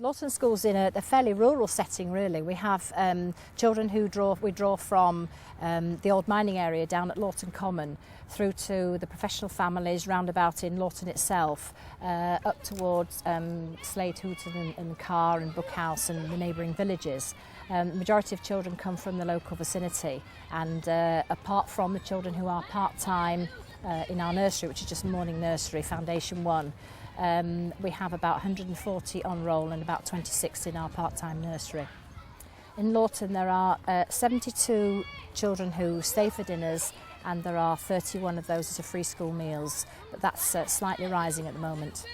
Laughton School's in a fairly rural setting, really. We have children who we draw from the old mining area down at Laughton Common through to the professional families roundabout in Laughton itself, up towards Slade, Hooton and Carr and Brookhouse and the neighbouring villages. The majority of children come from the local vicinity, and apart from the children who are part-time in our nursery, which is just morning nursery, Foundation 1, we have about 140 on roll and about 26 in our part-time nursery. In Laughton there are 72 children who stay for dinners, and there are 31 of those as free school meals, but that's slightly rising at the moment.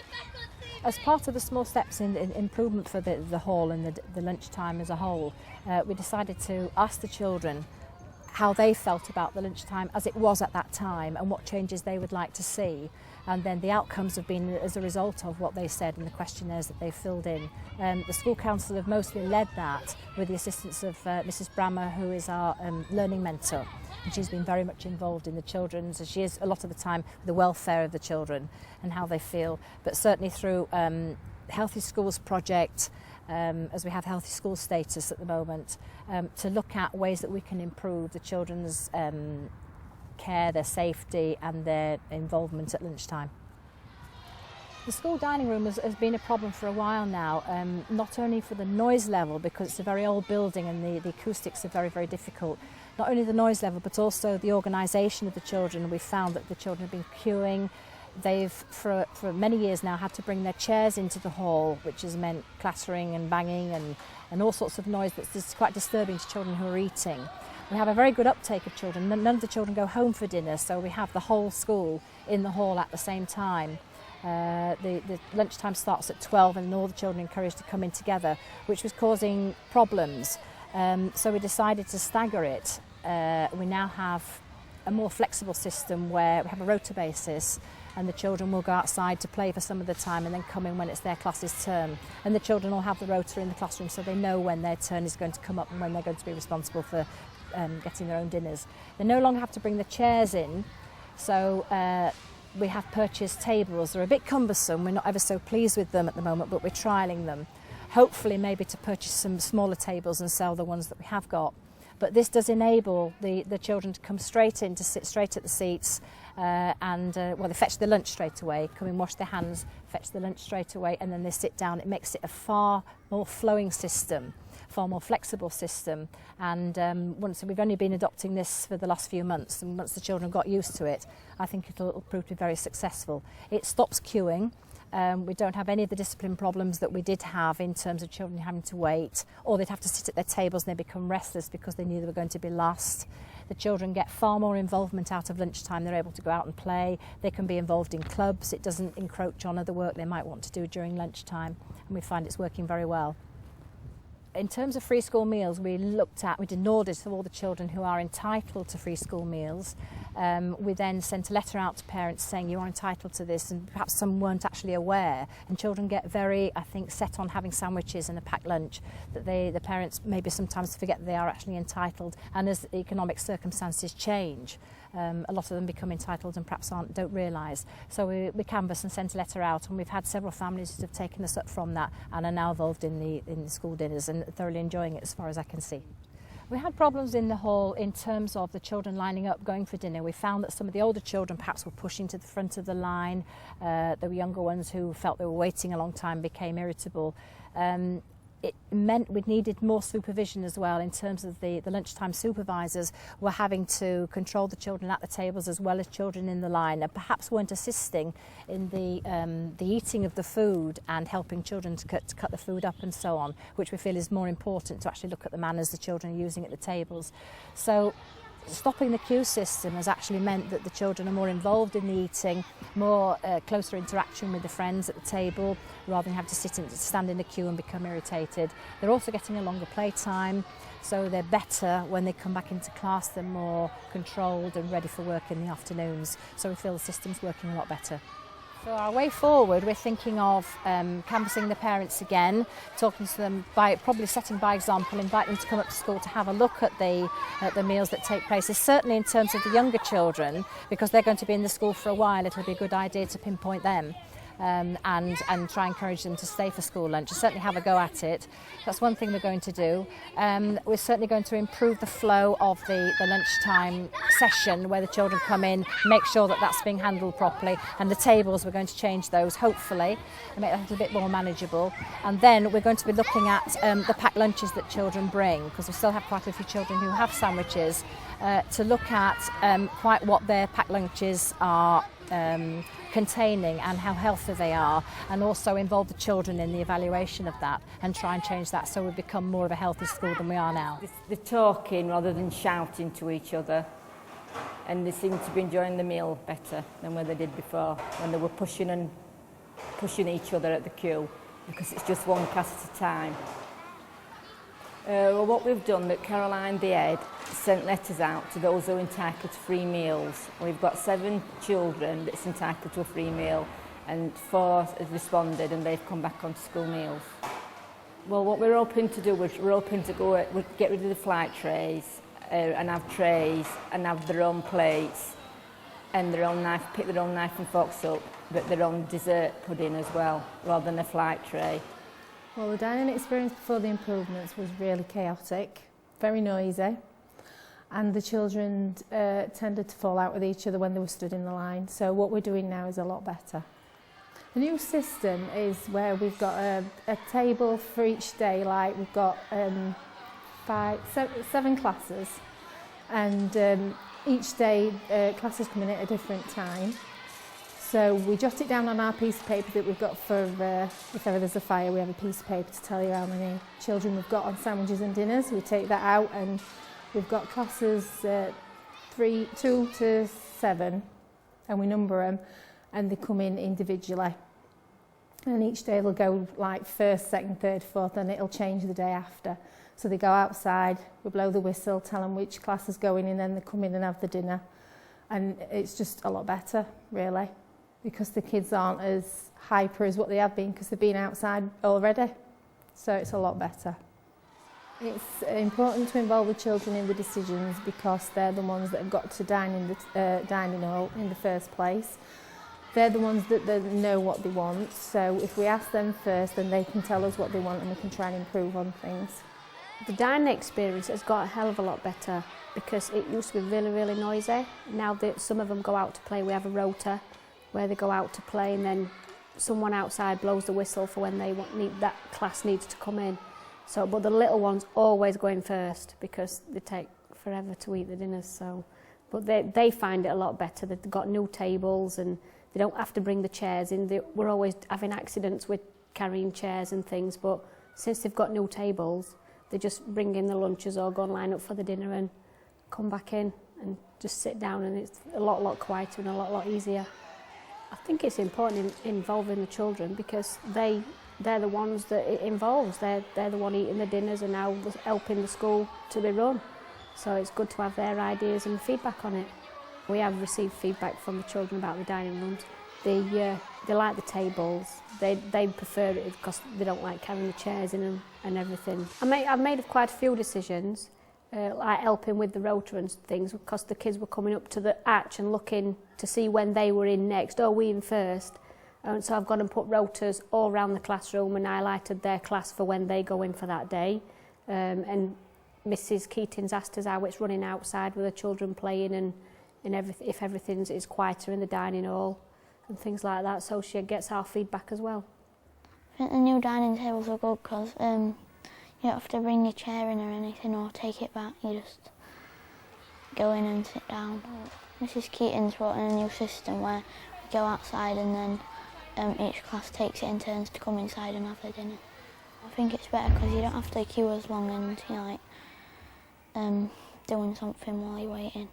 As part of the small steps in improvement for the hall and the lunchtime as a whole, we decided to ask the children how they felt about the lunchtime as it was at that time and what changes they would like to see. And then the outcomes have been as a result of what they said and the questionnaires that they filled in. The school council have mostly led that with the assistance of Mrs. Brammer, who is our learning mentor. And she's been very much involved in the children's, as she is a lot of the time, with the welfare of the children and how they feel. But certainly through Healthy Schools project, as we have healthy school status at the moment, to look at ways that we can improve the children's care, their safety and their involvement at lunchtime. The school dining room has been a problem for a while now, not only for the noise level, because it's a very old building and the acoustics are very, very difficult. Not only the noise level, but also the organisation of the children. We've found that the children have been queuing. They've, for many years now, had to bring their chairs into the hall, which has meant clattering and banging and all sorts of noise that's just quite disturbing to children who are eating. We have a very good uptake of children. None of the children go home for dinner, so we have the whole school in the hall at the same time. The lunchtime starts at 12 and all the children are encouraged to come in together, which was causing problems. So we decided to stagger it. We now have a more flexible system where we have a rota basis, and the children will go outside to play for some of the time and then come in when it's their class's turn. And the children will have the rota in the classroom, so they know when their turn is going to come up and when they're going to be responsible for getting their own dinners. They no longer have to bring the chairs in, so we have purchased tables. They're a bit cumbersome, we're not ever so pleased with them at the moment, but we're trialling them. Hopefully maybe to purchase some smaller tables and sell the ones that we have got. But this does enable the children to come straight in, to sit straight at the seats, and they fetch the lunch straight away, come in, wash their hands, fetch the lunch straight away, and then they sit down. It makes it a far more flowing system, far more flexible system. And we've only been adopting this for the last few months, and once the children got used to it, I think it'll prove to be very successful. It stops queuing. We don't have any of the discipline problems that we did have in terms of children having to wait, or they'd have to sit at their tables and they become restless because they knew they were going to be last. The children get far more involvement out of lunchtime. They're able to go out and play. They can be involved in clubs. It doesn't encroach on other work they might want to do during lunchtime, and we find it's working very well. In terms of free school meals, we did an audit of all the children who are entitled to free school meals. We then sent a letter out to parents saying you are entitled to this, and perhaps some weren't actually aware. And children get very, I think, set on having sandwiches and a packed lunch, that the parents maybe sometimes forget that they are actually entitled. And as economic circumstances change, a lot of them become entitled and perhaps don't realise. So we canvassed and sent a letter out, and we've had several families that have taken us up from that and are now involved in the school dinners and thoroughly enjoying it as far as I can see. We had problems in the hall in terms of the children lining up going for dinner. We found that some of the older children perhaps were pushing to the front of the line. There were younger ones who felt they were waiting a long time, became irritable. It meant we needed more supervision as well in terms of the lunchtime supervisors were having to control the children at the tables as well as children in the line, and perhaps weren't assisting in the eating of the food and helping children to cut the food up and so on, which we feel is more important to actually look at the manners the children are using at the tables. So stopping the queue system has actually meant that the children are more involved in the eating, more closer interaction with the friends at the table, rather than have to stand in the queue and become irritated. They're also getting a longer playtime, so they're better when they come back into class. They're more controlled and ready for work in the afternoons. So we feel the system's working a lot better. So our way forward, we're thinking of canvassing the parents again, talking to them, probably setting by example, invite them to come up to school to have a look at the meals that take place. It's certainly in terms of the younger children, because they're going to be in the school for a while, it'll be a good idea to pinpoint them. and try and encourage them to stay for school lunch. Certainly have a go at it. That's one thing we're going to do. We're certainly going to improve the flow of the lunchtime session where the children come in, make sure that that's being handled properly, and the tables, we're going to change those hopefully and make that a little bit more manageable. And then we're going to be looking at the packed lunches that children bring, because we still have quite a few children who have sandwiches, to look at quite what their packed lunches are containing and how healthy they are, and also involve the children in the evaluation of that and try and change that so we become more of a healthy school than we are now. They're talking rather than shouting to each other, and they seem to be enjoying the meal better than what they did before, when they were pushing each other at the queue, because it's just one class at a time. Well, what we've done, that Caroline the head sent letters out to those who are entitled to free meals. We've got 7 children that's entitled to a free meal, and 4 have responded and they've come back onto school meals. Well, what we're hoping to do is we're hoping to get rid of the flight trays and have trays and have their own plates and their own knife, pick their own knife and forks up, but their own dessert pudding as well, rather than a flight tray. Well, the dining experience before the improvements was really chaotic, very noisy, and the children tended to fall out with each other when they were stood in the line. So what we're doing now is a lot better. The new system is where we've got a table for each day, like we've got 7 classes, and each day classes come in at a different time. So we jot it down on our piece of paper that we've got for if ever there's a fire, we have a piece of paper to tell you how many children we've got on sandwiches and dinners. We take that out, and we've got classes 2 to 7, and we number them, and they come in individually. And each day they'll go like first, second, third, fourth, and it'll change the day after. So they go outside, we blow the whistle, tell them which class is going in, then they come in and have the dinner. And it's just a lot better, really, because the kids aren't as hyper as what they have been, because they've been outside already. So it's a lot better. It's important to involve the children in the decisions, because they're the ones that have got to dine in the dining hall in the first place. They're the ones that know what they want. So if we ask them first, then they can tell us what they want, and we can try and improve on things. The dining experience has got a hell of a lot better, because it used to be really, really noisy. Now that some of them go out to play, we have a rota where they go out to play, and then someone outside blows the whistle for when that class needs to come in. So, but the little ones always go in first, because they take forever to eat the dinners. So, but they find it a lot better. They've got new tables, and they don't have to bring the chairs in. We're always having accidents with carrying chairs and things, but since they've got new tables, they just bring in the lunches or go and line up for the dinner and come back in and just sit down, and it's a lot quieter and a lot easier. I think it's important involving the children, because they're the ones that it involves. They're the one eating the dinners and now helping the school to be run. So it's good to have their ideas and feedback on it. We have received feedback from the children about the dining rooms. They like the tables. They prefer it because they don't like carrying the chairs in them and everything. I've made quite a few decisions, like helping with the rota and things, because the kids were coming up to the arch and looking to see when they were in next, or we in first. And so I've gone and put rotas all around the classroom and highlighted their class for when they go in for that day. And Mrs. Keating's asked us how it's running outside with the children playing, and if everything is quieter in the dining hall and things like that, so she gets our feedback as well. I think the new dining tables are good, because you don't have to bring your chair in or anything or take it back. You just go in and sit down. Mrs. Keating's brought in a new system where we go outside, and then each class takes it in turns to come inside and have their dinner. I think it's better because you don't have to queue as long, and you're like doing something while you're waiting.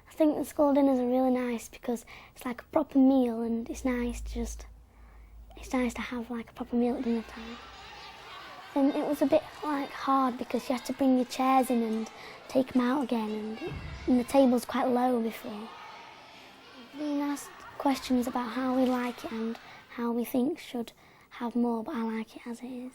I think the school dinners are really nice, because it's like a proper meal, and it's nice to have like a proper meal at dinner time. And it was a bit like hard, because you had to bring your chairs in and take them out again, and the table's quite low before. Being asked questions about how we like it and how we think should have more, but I like it as it is.